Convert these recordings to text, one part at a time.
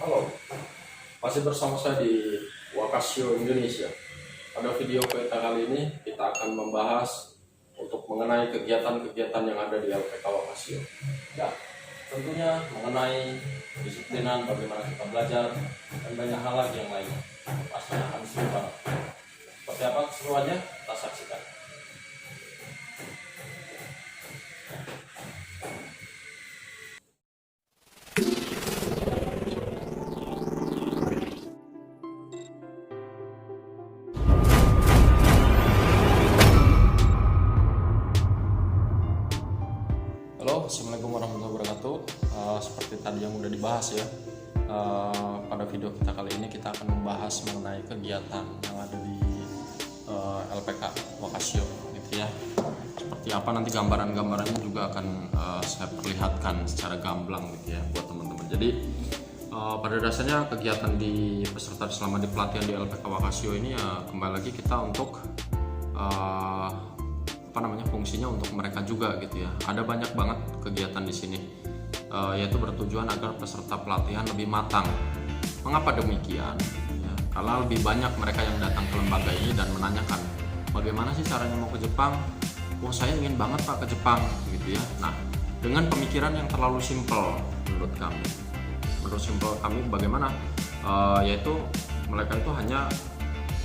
Halo, masih bersama saya di Wakasio Indonesia. Pada video kita kali ini kita akan membahas untuk mengenai kegiatan-kegiatan yang ada di LPK Wakasio. Ya, tentunya mengenai kedisiplinan, bagaimana kita belajar, dan banyak hal lagi yang lainnya. Pastinya akan seru banget. Seperti apa keseruannya? Kita saksikan. Halo, Assalamualaikum warahmatullahi wabarakatuh. Seperti tadi yang udah dibahas ya, pada video kita kali ini kita akan membahas mengenai kegiatan yang ada di LPK Wakasio gitu ya. Seperti apa nanti gambaran-gambarannya juga akan saya perlihatkan secara gamblang gitu ya buat teman-teman. Jadi pada dasarnya kegiatan di peserta selama di pelatihan di LPK Wakasio ini ya kembali lagi kita untuk fungsinya untuk mereka juga gitu ya. Ada banyak banget kegiatan di sini, yaitu bertujuan agar peserta pelatihan lebih matang. Mengapa demikian? Ya, karena lebih banyak mereka yang datang ke lembaga ini dan menanyakan bagaimana sih caranya mau ke Jepang. Oh, saya ingin banget Pak ke Jepang gitu ya. Nah, dengan pemikiran yang terlalu simpel menurut kami. Menurut simpel kami bagaimana? Yaitu mereka itu hanya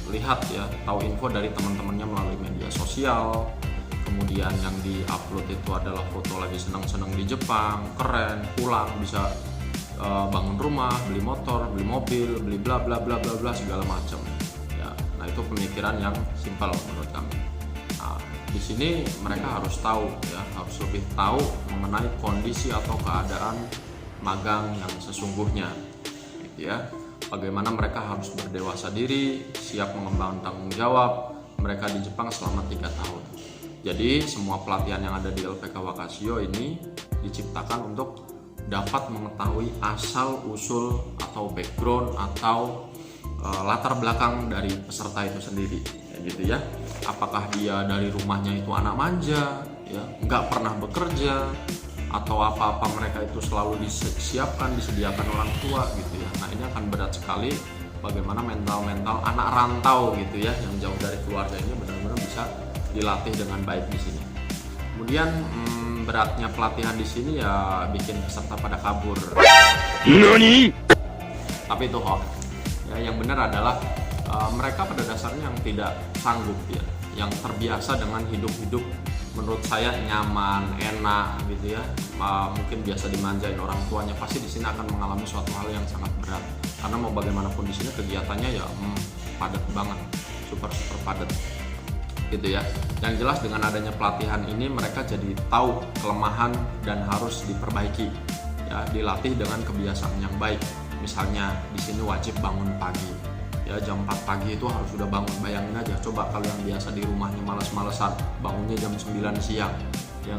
lihat ya, tahu info dari teman-temannya melalui media sosial. Kemudian yang di-upload itu adalah foto lagi senang-senang di Jepang, keren, pulang bisa bangun rumah, beli motor, beli mobil, beli bla bla bla bla bla segala macam. Ya, nah itu pemikiran yang simpel menurut kami. Nah, di sini mereka harus tahu ya, harus lebih tahu mengenai kondisi atau keadaan magang yang sesungguhnya, gitu ya. Bagaimana mereka harus berdewasa diri, siap mengemban tanggung jawab mereka di Jepang selama 3 tahun. Jadi semua pelatihan yang ada di LPK Wakasio ini diciptakan untuk dapat mengetahui asal usul atau background atau latar belakang dari peserta itu sendiri, ya, gitu ya. Apakah dia dari rumahnya itu anak manja, ya, nggak pernah bekerja, atau apa-apa mereka itu selalu disediakan orang tua gitu ya. Nah ini akan berat sekali bagaimana mental anak rantau gitu ya yang jauh dari keluarga ini benar-benar bisa dilatih dengan baik di sini. Kemudian beratnya pelatihan di sini ya bikin peserta pada kabur. Nani? Tapi itu hoax. Ya, yang benar adalah mereka pada dasarnya yang tidak sanggup ya, yang terbiasa dengan hidup-hidup menurut saya nyaman, enak gitu ya. Mungkin biasa dimanjain orang tuanya, pasti di sini akan mengalami suatu hal yang sangat berat. Karena mau bagaimanapun di sini kegiatannya ya padat banget, super padat. Gitu ya. Yang jelas dengan adanya pelatihan ini mereka jadi tahu kelemahan dan harus diperbaiki. Ya, dilatih dengan kebiasaan yang baik. Misalnya di sini wajib bangun pagi. Ya, jam 4 pagi itu harus sudah bangun. Bayangin aja, coba kalau yang biasa di rumahnya malas-malesan, bangunnya jam 9 siang. Ya,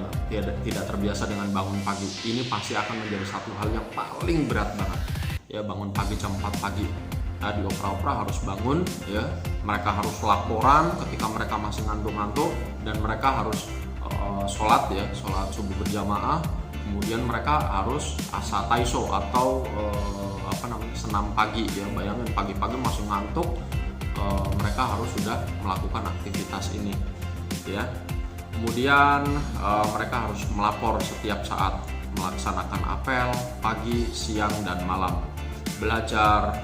tidak terbiasa dengan bangun pagi. Ini pasti akan menjadi satu hal yang paling berat banget. Ya, bangun pagi jam 4 pagi. Nah, di opera-opera harus bangun ya, mereka harus laporan ketika mereka masih ngantuk-ngantuk dan mereka harus sholat subuh berjamaah. Kemudian mereka harus asa taiso atau senam pagi ya. Bayangin pagi-pagi masih ngantuk, mereka harus sudah melakukan aktivitas ini ya. Kemudian mereka harus melapor setiap saat, melaksanakan apel pagi, siang, dan malam, belajar,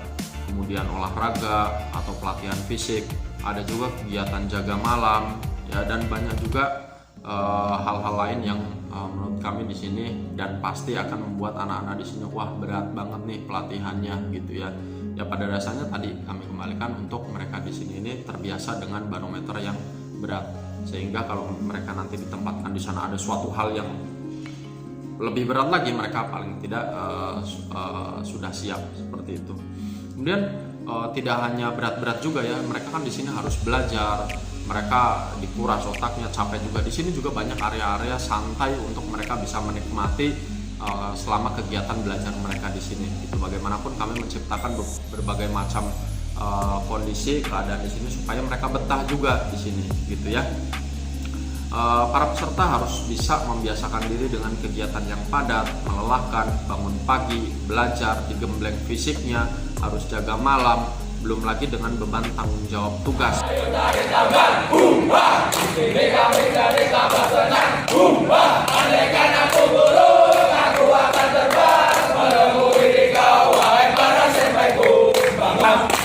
kemudian olahraga atau pelatihan fisik, ada juga kegiatan jaga malam ya, dan banyak juga hal-hal lain yang menurut kami di sini dan pasti akan membuat anak-anak di sini wah berat banget nih pelatihannya gitu ya. Ya pada dasarnya tadi kami kembalikan untuk mereka di sini ini terbiasa dengan barometer yang berat, sehingga kalau mereka nanti ditempatkan di sana ada suatu hal yang lebih berat lagi, mereka paling tidak sudah siap seperti itu. Kemudian tidak hanya berat-berat juga ya, mereka kan di sini harus belajar, mereka dikuras otaknya, capek juga. Di sini juga banyak area-area santai untuk mereka bisa menikmati selama kegiatan belajar mereka di sini. Itu bagaimanapun kami menciptakan berbagai macam kondisi keadaan di sini supaya mereka betah juga di sini, gitu ya. Para peserta harus bisa membiasakan diri dengan kegiatan yang padat, melelahkan, bangun pagi, belajar, digembleng fisiknya, harus jaga malam, belum lagi dengan beban tanggung jawab tugas.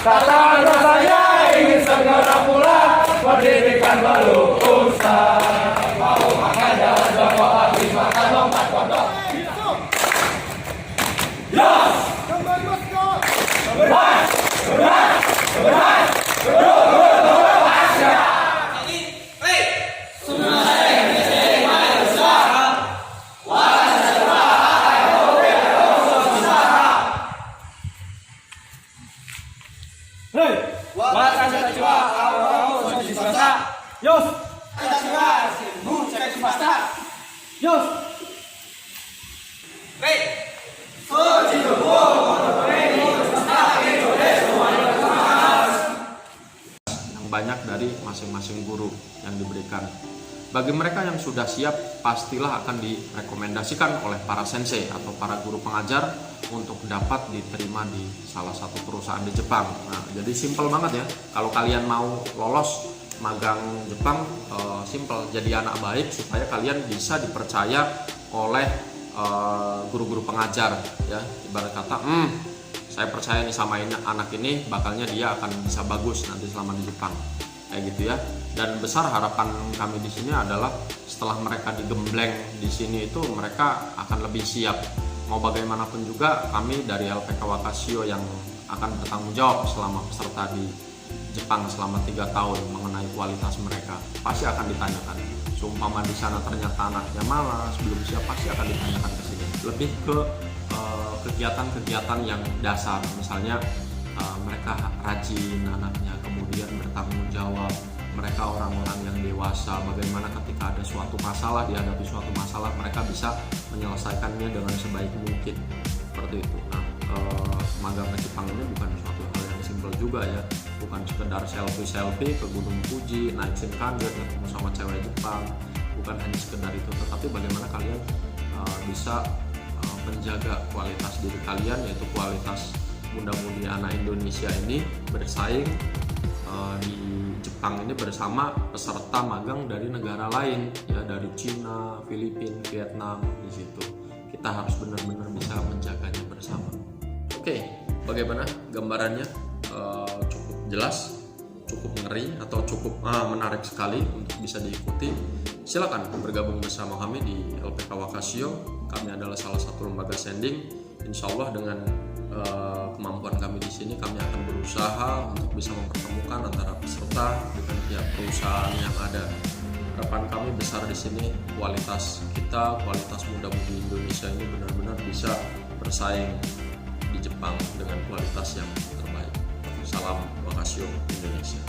Kata rasanya ingin segera pulang, pendidikan belum usai. Mau makan jalan jongkok, habis makan lompat pondok. Yes! Kembali bosku! Beras! Beras! Beras! Yos, Yos. Yang banyak dari masing-masing guru yang diberikan. Bagi mereka yang sudah siap, pastilah akan direkomendasikan oleh para sensei atau para guru pengajar untuk dapat diterima di salah satu perusahaan di Jepang. Nah, jadi simple banget ya. Kalau kalian mau lolos magang Jepang, simple, jadi anak baik supaya kalian bisa dipercaya oleh guru-guru pengajar ya. Ibarat kata, saya percaya nih sama anak ini, bakalnya dia akan bisa bagus nanti selama di Jepang, kayak gitu ya. Dan besar harapan kami di sini adalah setelah mereka digembleng di sini itu mereka akan lebih siap. Mau bagaimanapun juga kami dari LPK Wakasio yang akan bertanggung jawab selama peserta di Jepang selama 3 tahun mengenai kualitas mereka pasti akan ditanyakan. Seumpama di sana ternyata anaknya malas, belum siap, pasti akan ditanyakan ke sini. Lebih ke kegiatan-kegiatan yang dasar, misalnya mereka rajin anaknya, kemudian bertanggung jawab, mereka orang-orang yang dewasa, bagaimana ketika ada suatu masalah, dihadapi suatu masalah, mereka bisa menyelesaikannya dengan sebaik mungkin, seperti itu. Nah, magang ke Jepang ini bukan suatu hal yang simpel juga ya, bukan sekedar selfie ke Gunung Fuji, naik Shinkansen, ketemu sama cewek Jepang, bukan hanya sekedar itu, tetapi bagaimana kalian bisa menjaga kualitas diri kalian, yaitu kualitas muda-mudi anak Indonesia ini bersaing di Jepang ini bersama peserta magang dari negara lain ya, dari Cina, Filipina, Vietnam. Di situ kita harus benar-benar bisa menjaganya bersama. Oke, bagaimana gambarannya? Cukup jelas, cukup ngeri, atau cukup menarik sekali untuk bisa diikuti. Silakan bergabung bersama kami di LPK Wakasio. Kami adalah salah satu lembaga sending. Insya Allah dengan kemampuan kami di sini, kami akan berusaha untuk bisa mempertemukan antara peserta dengan pihak perusahaan yang ada. Harapan kami besar di sini, kualitas kita, kualitas muda-mudi Indonesia ini benar-benar bisa bersaing di Jepang dengan kualitas yang terbaik. Salam Wakasio Indonesia.